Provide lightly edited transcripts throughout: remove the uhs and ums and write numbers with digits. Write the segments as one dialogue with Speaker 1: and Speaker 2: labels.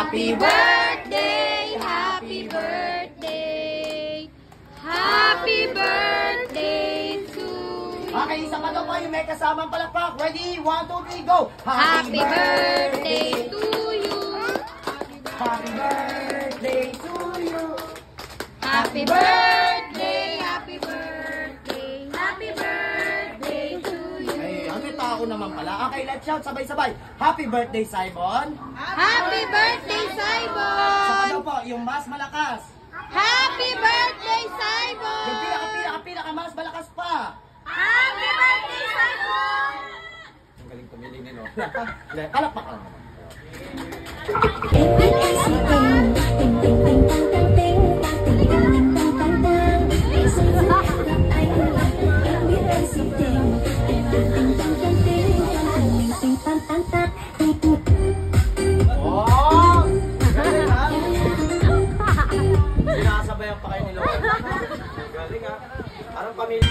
Speaker 1: Happy birthday, happy birthday, happy birthday to you.
Speaker 2: Okay, isa pa daw po yung may kasamang palakpak. Ready? 1, 2, 3, go!
Speaker 1: Happy birthday to you.
Speaker 2: Happy birthday to you.
Speaker 1: Happy birthday, happy birthday, happy birthday to you.
Speaker 2: Ay, ang tao naman pala. Okay, let's shout sabay-sabay. Happy birthday, Simon.
Speaker 1: Happy birthday,
Speaker 2: Isa pa
Speaker 1: Simon.
Speaker 2: daw po, yung mas malakas.
Speaker 1: Happy birthday,
Speaker 2: Yung
Speaker 1: Simon.
Speaker 2: pinaka mas malakas pa.
Speaker 1: Happy birthday, Simon.
Speaker 2: Ang galing pumili nilo. Palakpak lang naman. Oh! Galing ha? Sinasabayan pa kayo nilo. Galing ha? Parang pamilya.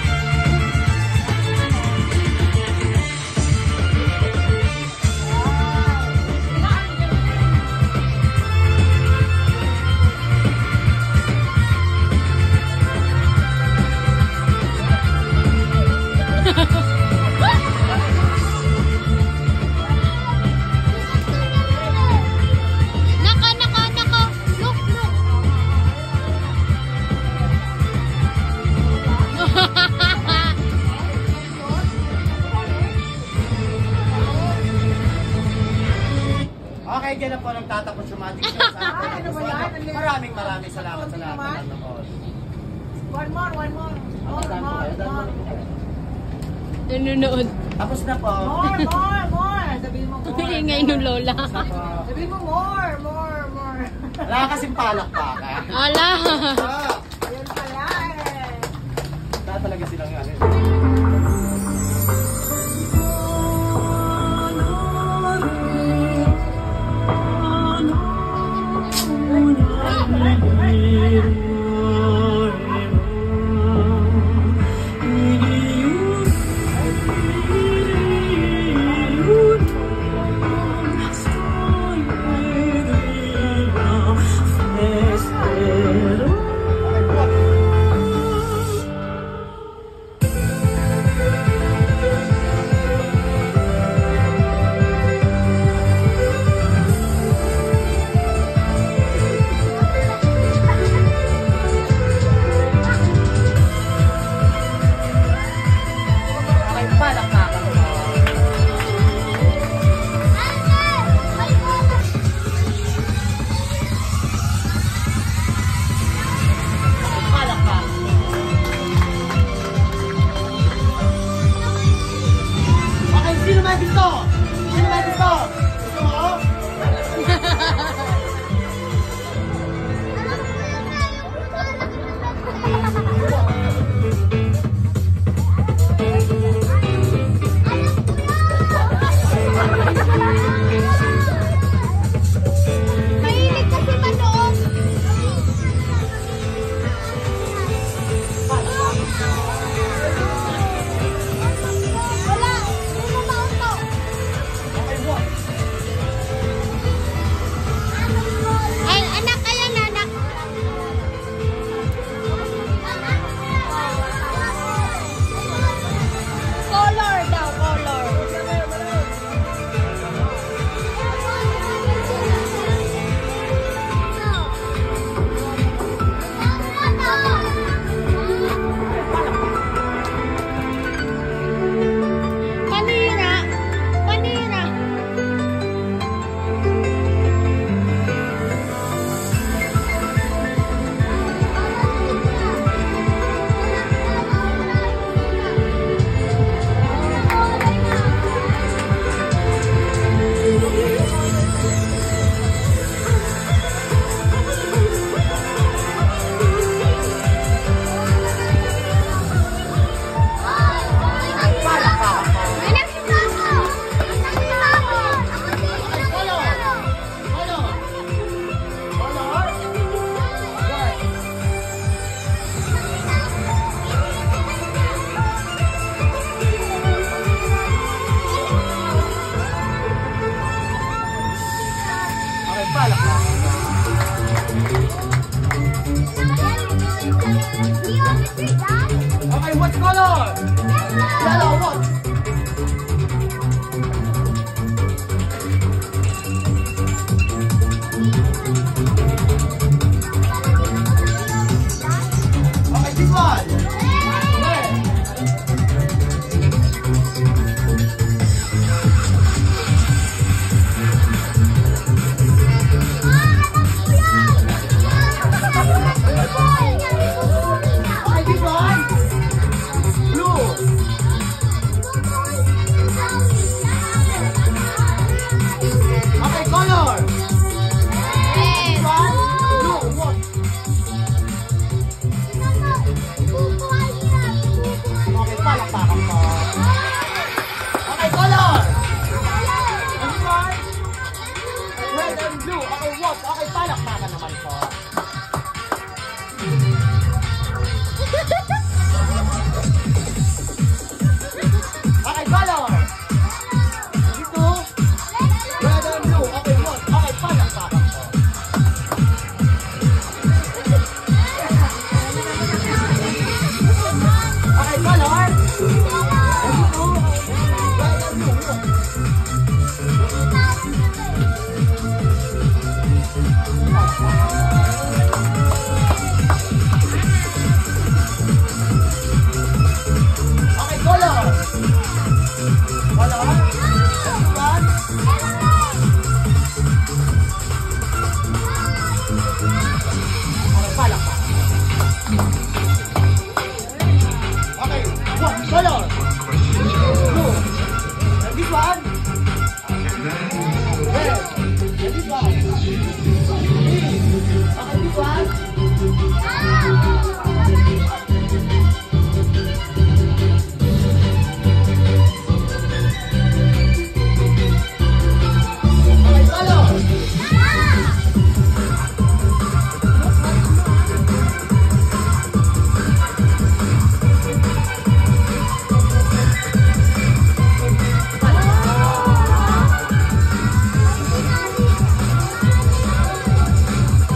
Speaker 1: Nako. Look.
Speaker 2: Okay, dyan na po nagtatapos yung magic show sa atin. Maraming salamat sa lahat ng nanonood.
Speaker 3: One more.
Speaker 1: Nanonood.
Speaker 2: Tapos na po.
Speaker 3: More. Sabihin mo more.
Speaker 1: Ingay nung lola.
Speaker 2: Tapos na po.
Speaker 3: Sabihin mo more.
Speaker 2: Wala kasing palakpak ha.
Speaker 1: Ala.
Speaker 3: Ayun pala eh.
Speaker 2: Wala talaga silang ano. Okay, what color? Yellow, what? Okay, this one. Red. Okay, this one. Blue. Okay, color. This one. Blue, what? Okay, palakpakan po. Okay, color. This one. Red and blue. Okay, what? Okay, palakpakan naman po. Okay, color. Dito. Red and blue. Okay, what? Okay, palakpakan po. Okay, color. Dito. Red and blue. What? Okay, color. Color. This one. Okay, palakpakan. Okay, what? Color. Blue. And this one. Red. And this one. Green. Okay, this one. Okay, color.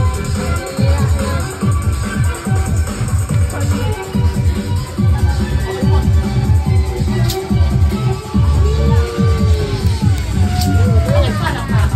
Speaker 2: Okay, palakpakan.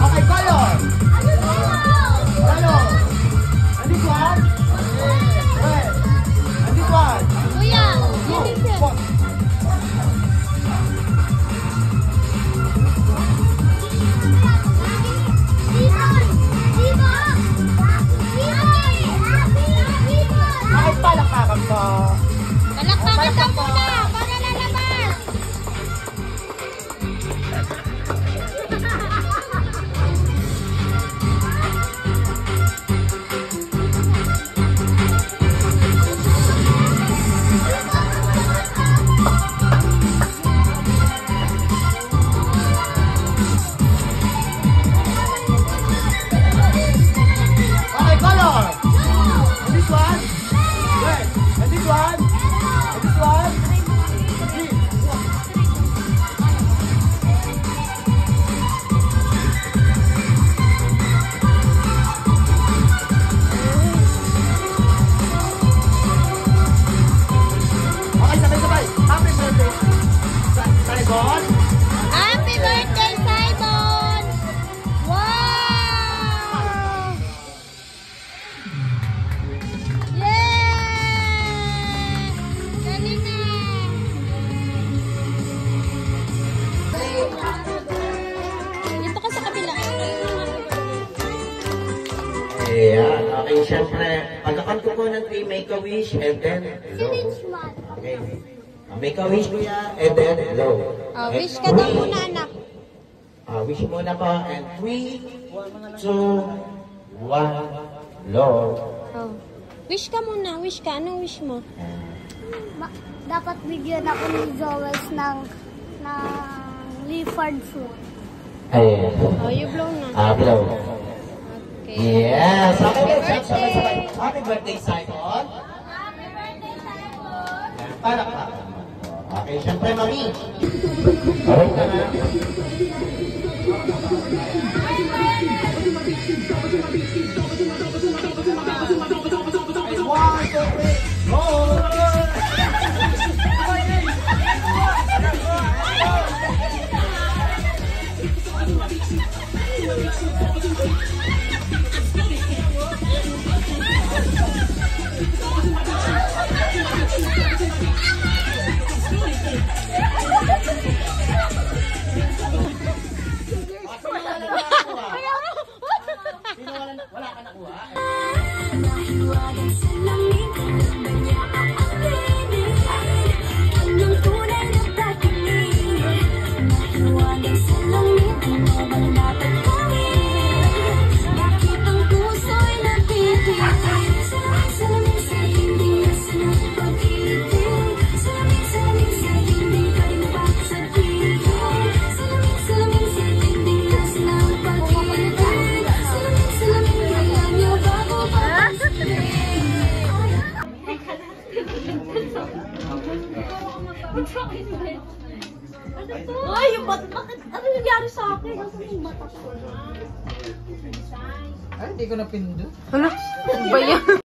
Speaker 2: Okay, color. Yellow. And this one. Red. And this one.
Speaker 1: Kuya,
Speaker 2: Blue.
Speaker 1: yan din
Speaker 2: What? Okay, palakpakan po.
Speaker 1: Palakpakan ka muna para lalabas.
Speaker 2: Okay, color. And this one. Red. And this one. And this one. Green. Okay, sabay-sabay. Happy birthday. Saigon.
Speaker 1: Happy birthday, Simon! Wow! Yay! Dali na! Dito ka sa kabila.
Speaker 4: Ayan, okay, syempre, pagkakan ko po ng 3 Make-A-Wish, and then, hello. Okay. Make-A-Wish, kuya, and then, hello.
Speaker 1: Oh,
Speaker 4: And
Speaker 1: wish ka daw
Speaker 4: three,
Speaker 1: muna, anak.
Speaker 4: wish muna po, and 3, 2, 1, Hello?
Speaker 1: Oh. Wish ka muna. Wish ka. Anong wish mo?
Speaker 5: Dapat bigyan ako ni Joels ng leopard fruit.
Speaker 4: Ay.
Speaker 1: Oh, you blow na.
Speaker 4: Blow.
Speaker 1: Okay.
Speaker 4: Yes! Okay,
Speaker 1: Happy
Speaker 4: let's sabay-sabay.
Speaker 1: birthday!
Speaker 4: Happy birthday, Simon!
Speaker 1: Happy birthday, Simon!
Speaker 4: Palakpakan. Okay, syempre, Mami. Okay, tama.
Speaker 2: One, two, three, go!
Speaker 4: Wala ka nakuha?
Speaker 5: Nahiwagan sa lamig, kanya ang apinig. Kanyang tunay na pag-ibig. Nahiwagan sa lamig, ano bang dapat gawin? Bakit ang puso'y napitig? Salamin sa tindigas ng pag-ibig. Salamin sa hindi kalimutan sa tingin. Salamin sa tindigas ng pag-ibig. Salamin kaya niyo bago
Speaker 1: Ay, yung bata. Bakit? Ano nangyari sa akin? Nasaan yung bata ko?
Speaker 3: Ay, hindi ko napindot.
Speaker 1: Ano ba yan?